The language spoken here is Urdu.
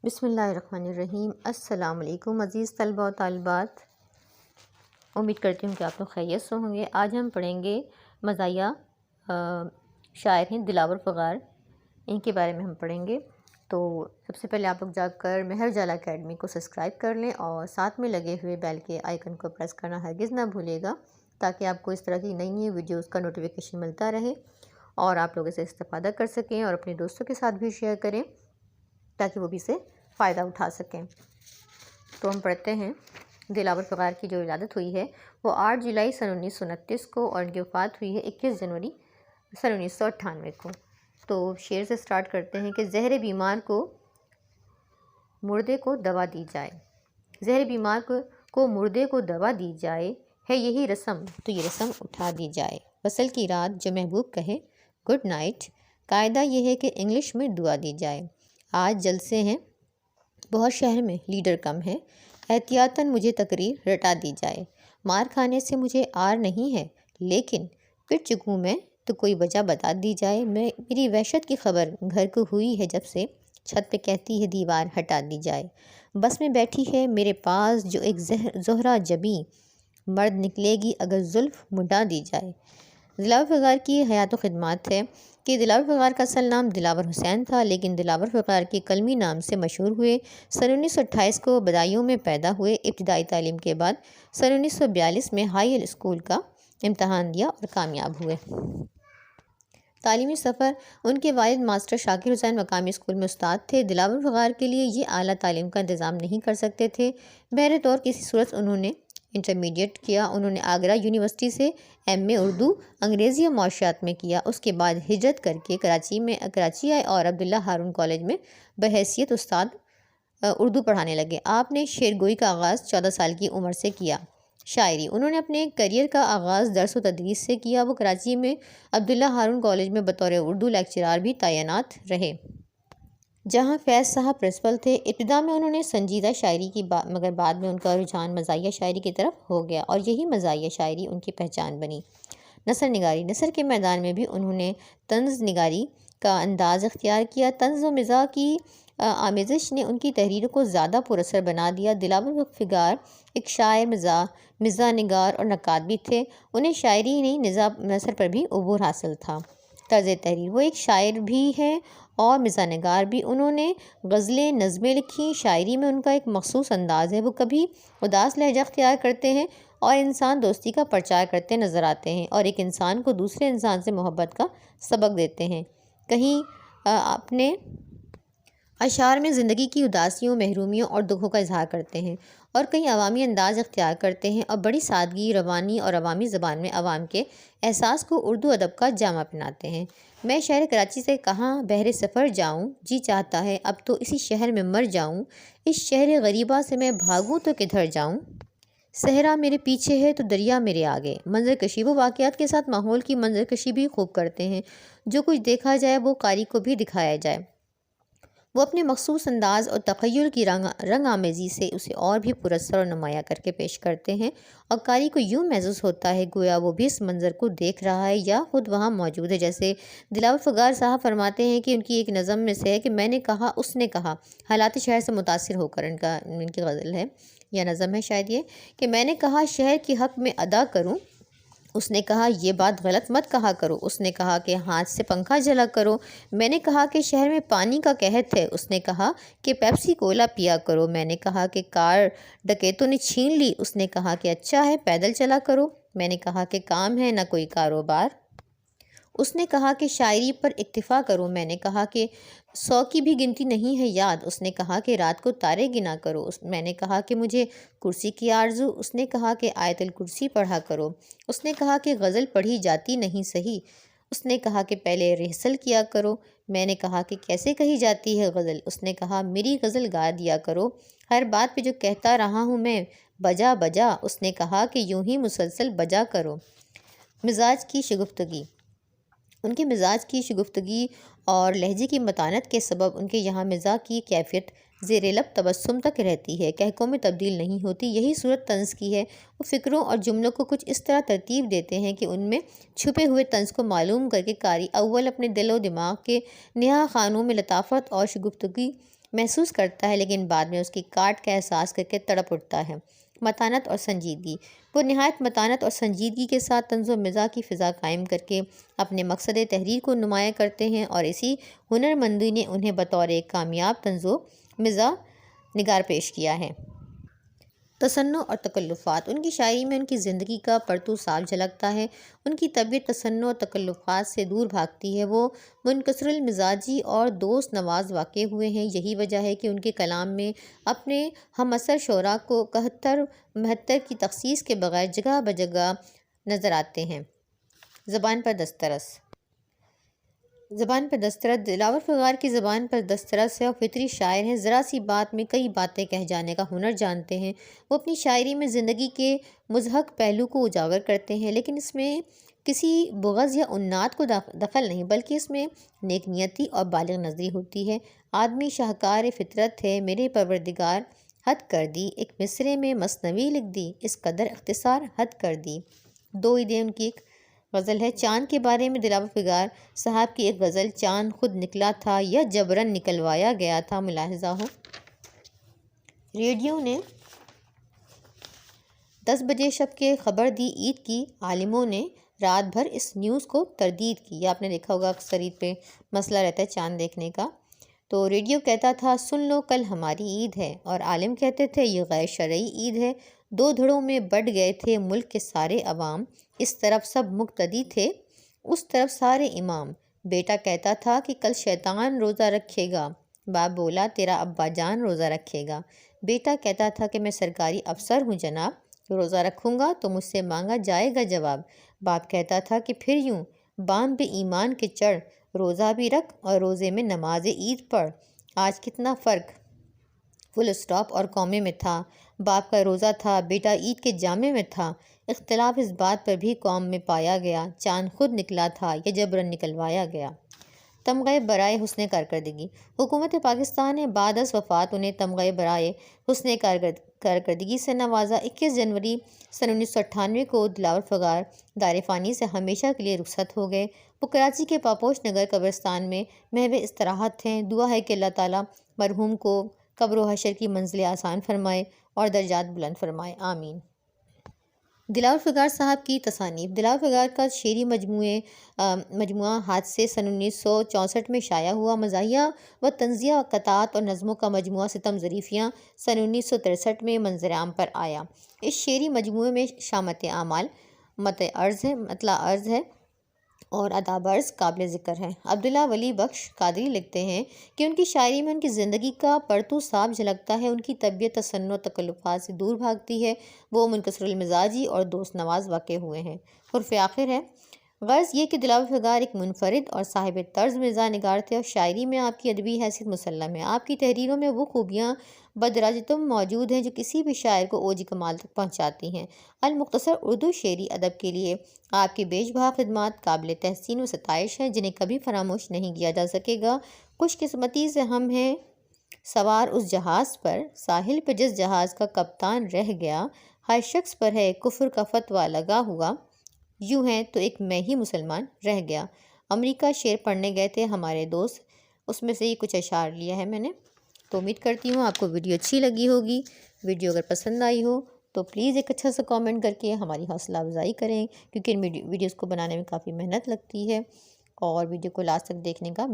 بسم اللہ الرحمن الرحیم۔ السلام علیکم عزیز طلبہ و طالبات، امید کرتی ہوں کہ آپ لوگ خیریت سے ہوں گے۔ آج ہم پڑھیں گے مزاحیہ شاعر ہیں دلاور فغار، ان کے بارے میں ہم پڑھیں گے۔ تو سب سے پہلے آپ لوگ جا کر مہر جالا اکیڈمی کو سبسکرائب کر لیں اور ساتھ میں لگے ہوئے بیل کے آئیکن کو پریس کرنا ہرگز نہ بھولے گا، تاکہ آپ کو اس طرح کی نئی نئی ویڈیوز کا نوٹیفیکیشن ملتا رہے اور آپ لوگ اسے استفادہ کر سکیں اور اپنے دوستوں کے ساتھ بھی شیئر کریں تاکہ وہ بھی اسے فائدہ اٹھا سکیں۔ تو ہم پڑھتے ہیں۔ دلاور فغار کی جو ولادت ہوئی ہے وہ 8 جولائی سن 1929 کو، اور ان کی وفات ہوئی ہے 21 جنوری سن 1998 کو۔ تو شعر سے سٹارٹ کرتے ہیں کہ زہر بیمار کو مردے کو دوا دی جائے، زہر بیمار کو مردے کو دوا دی جائے، ہے یہی رسم تو یہ رسم اٹھا دی جائے، وصل کی رات جو محبوب کہے گڈ نائٹ، قاعدہ یہ ہے کہ انگلش میں دعا دی جائے، آج جلسے ہیں بہت شہر میں لیڈر کم ہے، احتیاطاً مجھے تقریر رٹا دی جائے، مار کھانے سے مجھے آر نہیں ہے، لیکن پٹ چکوں میں تو کوئی وجہ بتا دی جائے، میری وحشت کی خبر گھر کو ہوئی ہے جب سے، چھت پہ کہتی ہے دیوار ہٹا دی جائے، بس میں بیٹھی ہے میرے پاس جو ایک زہرہ جبیں، مرد نکلے گی اگر زلف مڈا دی جائے۔ دلاور فغار کی حیات و خدمات ہے کہ دلاور فغار کا اصل نام دلاور حسین تھا، لیکن دلاور فغار کے قلمی نام سے مشہور ہوئے۔ سن 1928 کو بدایوں میں پیدا ہوئے، ابتدائی تعلیم کے بعد سن 1942 میں ہائی اسکول کا امتحان دیا اور کامیاب ہوئے۔ تعلیمی سفر: ان کے والد ماسٹر شاکر حسین مقامی اسکول میں استاد تھے۔ دلاور فغار کے لیے یہ اعلیٰ تعلیم کا انتظام نہیں کر سکتے تھے، بہر طور کسی صورت انہوں نے انٹرمیڈیٹ کیا۔ انہوں نے آگرہ یونیورسٹی سے ایم اے اردو انگریزی اور معاشیات میں کیا، اس کے بعد ہجرت کر کے کراچی آئے اور عبداللہ ہارون کالج میں بحیثیت استاد اردو پڑھانے لگے۔ آپ نے شعر گوئی کا آغاز 14 سال کی عمر سے کیا۔ شاعری: انہوں نے اپنے کیریئر کا آغاز درس و تدریس سے کیا۔ وہ کراچی میں عبداللہ ہارون کالج میں بطور اردو لیکچرار بھی تعینات رہے، جہاں فیض صاحب پرنسپل تھے۔ ابتدا میں انہوں نے سنجیدہ شاعری کی مگر بعد میں ان کا رجحان مزاحیہ شاعری کی طرف ہو گیا اور یہی مزاحیہ شاعری ان کی پہچان بنی۔ نثر نگاری: نثر کے میدان میں بھی انہوں نے طنز نگاری کا انداز اختیار کیا۔ طنز و مزاح کی آمیزش نے ان کی تحریروں کو زیادہ پراثر بنا دیا۔ دلاور فغار ایک شاعر، مزاح نگار اور نقاد بھی تھے۔ انہیں شاعری ہی نہیں نثر پر بھی عبور حاصل تھا۔ طرز تحریر: وہ ایک شاعر بھی ہیں اور مزاح نگار بھی۔ انہوں نے غزلیں، نظمیں لکھیں۔ شاعری میں ان کا ایک مخصوص انداز ہے، وہ کبھی اداس لہجہ اختیار کرتے ہیں اور انسان دوستی کا پرچار کرتے نظر آتے ہیں اور ایک انسان کو دوسرے انسان سے محبت کا سبق دیتے ہیں۔ کہیں اپنے اشعار میں زندگی کی اداسیوں، محرومیوں اور دکھوں کا اظہار کرتے ہیں اور کہیں عوامی انداز اختیار کرتے ہیں اور بڑی سادگی، روانی اور عوامی زبان میں عوام کے احساس کو اردو ادب کا جامہ پہناتے ہیں۔ میں شہر کراچی سے کہاں بہر سفر جاؤں، جی چاہتا ہے اب تو اسی شہر میں مر جاؤں، اس شہر غریبہ سے میں بھاگوں تو کدھر جاؤں، صحرا میرے پیچھے ہے تو دریا میرے آگے۔ منظر کشی: وہ واقعات کے ساتھ ماحول کی منظر کشی بھی خوب کرتے ہیں، جو کچھ دیکھا جائے وہ قاری کو بھی دکھایا جائے۔ وہ اپنے مخصوص انداز اور تخیل کی رنگ آمیزی سے اسے اور بھی پراثر اور نمایاں کر کے پیش کرتے ہیں اور قاری کو یوں محسوس ہوتا ہے گویا وہ بھی اس منظر کو دیکھ رہا ہے یا خود وہاں موجود ہے۔ جیسے دلاور فغار صاحب فرماتے ہیں کہ ان کی ایک نظم میں سے ہے کہ میں نے کہا، اس نے کہا، حالات شہر سے متاثر ہو کر ان کی غزل ہے یا نظم ہے شاید یہ، کہ میں نے کہا شہر کے حق میں ادا کروں، اس نے کہا یہ بات غلط مت کہا کرو، اس نے کہا کہ ہاتھ سے پنکھا جلا کرو، میں نے کہا کہ شہر میں پانی کا قحط ہے، اس نے کہا کہ پیپسی کولا پیا کرو، میں نے کہا کہ کار ڈکیتوں نے چھین لی، اس نے کہا کہ اچھا ہے پیدل چلا کرو، میں نے کہا کہ کام ہے نہ کوئی کاروبار، اس نے کہا کہ شاعری پر اکتفا کرو، میں نے کہا کہ 100 کی بھی گنتی نہیں ہے یاد، اس نے کہا کہ رات کو تارے گنا کرو، میں نے کہا کہ مجھے کرسی کی آرزو، اس نے کہا کہ آیت الکرسی پڑھا کرو، اس نے کہا کہ غزل پڑھی جاتی نہیں صحیح، اس نے کہا کہ پہلے ریہرسل کیا کرو، میں نے کہا کہ کیسے کہی جاتی ہے غزل، اس نے کہا میری غزل گا دیا کرو، ہر بات پہ جو کہتا رہا ہوں میں بجا بجا، اس نے کہا کہ یوں ہی مسلسل بجا کرو۔ مزاج کی شگفتگی: ان کے مزاج کی شگفتگی اور لہجے کی متانت کے سبب ان کے یہاں مزاح کی کیفیت زیر لب تبسم تک رہتی ہے، کہکوں میں تبدیل نہیں ہوتی۔ یہی صورت طنز کی ہے، وہ فکروں اور جملوں کو کچھ اس طرح ترتیب دیتے ہیں کہ ان میں چھپے ہوئے طنز کو معلوم کر کے قاری اول اپنے دل و دماغ کے نہا خانوں میں لطافت اور شگفتگی محسوس کرتا ہے، لیکن بعد میں اس کی کاٹ کا احساس کر کے تڑپ اٹھتا ہے۔ متانت اور سنجیدگی۔ وہ نہایت متانت اور سنجیدگی کے ساتھ طنز و مزاح کی فضا قائم کر کے اپنے مقصد تحریر کو نمایاں کرتے ہیں، اور اسی ہنرمندی نے انہیں بطور ایک کامیاب طنز و مزاح نگار پیش کیا ہے۔ تصنع اور تکلفات۔ ان کی شاعری میں ان کی زندگی کا پرتو صاف جھلکتا ہے۔ ان کی طبیعت تصنع اور تکلفات سے دور بھاگتی ہے۔ وہ منکسر المزاجی اور دوست نواز واقع ہوئے ہیں۔ یہی وجہ ہے کہ ان کے کلام میں اپنے ہم عصر شعراء کو 71 کی تخصیص کے بغیر جگہ بجگہ نظر آتے ہیں۔ زبان پر دسترس۔ دلاور فغار کی زبان پر دسترس ہے اور فطری شاعر ہیں۔ ذرا سی بات میں کئی باتیں کہہ جانے کا ہنر جانتے ہیں۔ وہ اپنی شاعری میں زندگی کے مضحک پہلو کو اجاگر کرتے ہیں، لیکن اس میں کسی بغض یا عناد کو دخل نہیں، بلکہ اس میں نیک نیتی اور بالغ نظری ہوتی ہے۔ آدمی شاہکار فطرت ہے، میرے پروردگار حد کر دی، ایک مصرعے میں مثنوی لکھ دی، اس قدر اختصار حد کر دی۔ دو عیدیں ان کی ایک غزل ہے۔ چاند کے بارے میں دلاور فغار صاحب کی ایک غزل: چاند خود نکلا تھا یا جبراً نکلوایا گیا تھا، ملاحظہ ہو۔ ریڈیو نے 10 بجے شب کے خبر دی عید کی، عالموں نے رات بھر اس نیوز کو تردید کی۔ آپ نے دیکھا ہوگا اکثر عید پہ مسئلہ رہتا ہے چاند دیکھنے کا۔ تو ریڈیو کہتا تھا سن لو کل ہماری عید ہے، اور عالم کہتے تھے یہ غیر شرعی عید ہے۔ دو دھڑوں میں بٹ گئے تھے ملک کے سارے عوام، اس طرف سب مقتدی تھے اس طرف سارے امام۔ بیٹا کہتا تھا کہ کل شیطان روزہ رکھے گا، باپ بولا تیرا ابا جان روزہ رکھے گا۔ بیٹا کہتا تھا کہ میں سرکاری افسر ہوں جناب، روزہ رکھوں گا تو مجھ سے مانگا جائے گا جواب۔ باپ کہتا تھا کہ پھر یوں بام پہ ایمان کے چڑھ، روزہ بھی رکھ اور روزے میں نماز عید پڑھ۔ آج کتنا فرق فل اسٹاپ اور قومے میں تھا، باپ کا روزہ تھا، بیٹا عید کے جامے میں تھا۔ اختلاف اس بات پر بھی قوم میں پایا گیا، چاند خود نکلا تھا یا جبراً نکلوایا گیا۔ تمغہ برائے حسن کارکردگی۔ حکومت پاکستان نے بعد از وفات انہیں تمغہ برائے حسن کارکردگی سے نوازا۔ 21 جنوری سن 1998 کو دلاور فغار دار فانی سے ہمیشہ کے لیے رخصت ہو گئے۔ وہ کراچی کے پاپوش نگر قبرستان میں محو استراحت ہیں۔ دعا ہے کہ اللہ تعالیٰ مرحوم کو قبر و حشر کی منزل آسان فرمائے اور درجات بلند فرمائے، آمین۔ دلاور فغار صاحب کی تصانیف۔ دلاور فغار کا شعری مجموعہ حادثے سن 1964 میں شائع ہوا۔ مزاحیہ و طنزیہ قطعات اور نظموں کا مجموعہ ستم ظریفیاں سن 1963 میں منظر عام پر آیا۔ اس شعری مجموعے میں شامت اعمال، مطلع عرض ہے اور اداب عرض قابل ذکر ہے۔ عبداللہ ولی بخش قادری لکھتے ہیں کہ ان کی شاعری میں ان کی زندگی کا پرتو صاف جھلکتا ہے۔ ان کی طبیعت تصنع و تکلفات سے دور بھاگتی ہے۔ وہ منکسر المزاجی اور دوست نواز واقع ہوئے ہیں۔ حرف آخر ہے۔ غرض یہ کہ دلاور فغار ایک منفرد اور صاحب طرز مزاح نگار تھے، اور شاعری میں آپ کی ادبی حیثیت مسلم ہے۔ آپ کی تحریروں میں وہ خوبیاں بدراجتم موجود ہیں جو کسی بھی شاعر کو اوج کمال تک پہنچاتی ہیں۔ المختصر اردو شعری ادب کے لیے آپ کی بیش بہا خدمات قابل تحسین و ستائش ہیں، جنہیں کبھی فراموش نہیں کیا جا سکے گا۔ خوش قسمتی سے ہم ہیں سوار اس جہاز پر، ساحل پہ جس جہاز کا کپتان رہ گیا، ہر شخص پر ہے کفر کا فتویٰ لگا ہوا، یوں ہیں تو ایک میں ہی مسلمان رہ گیا۔ امریکہ شعر پڑھنے گئے تھے ہمارے دوست، اس میں سے ہی کچھ اشعار لیا ہے میں نے۔ تو امید کرتی ہوں آپ کو ویڈیو اچھی لگی ہوگی۔ ویڈیو اگر پسند آئی ہو تو پلیز ایک اچھا سا کامنٹ کر کے ہماری حوصلہ افزائی کریں، کیونکہ ان ویڈیوز کو بنانے میں کافی محنت لگتی ہے، اور ویڈیو کو لاسٹ تک دیکھنے کا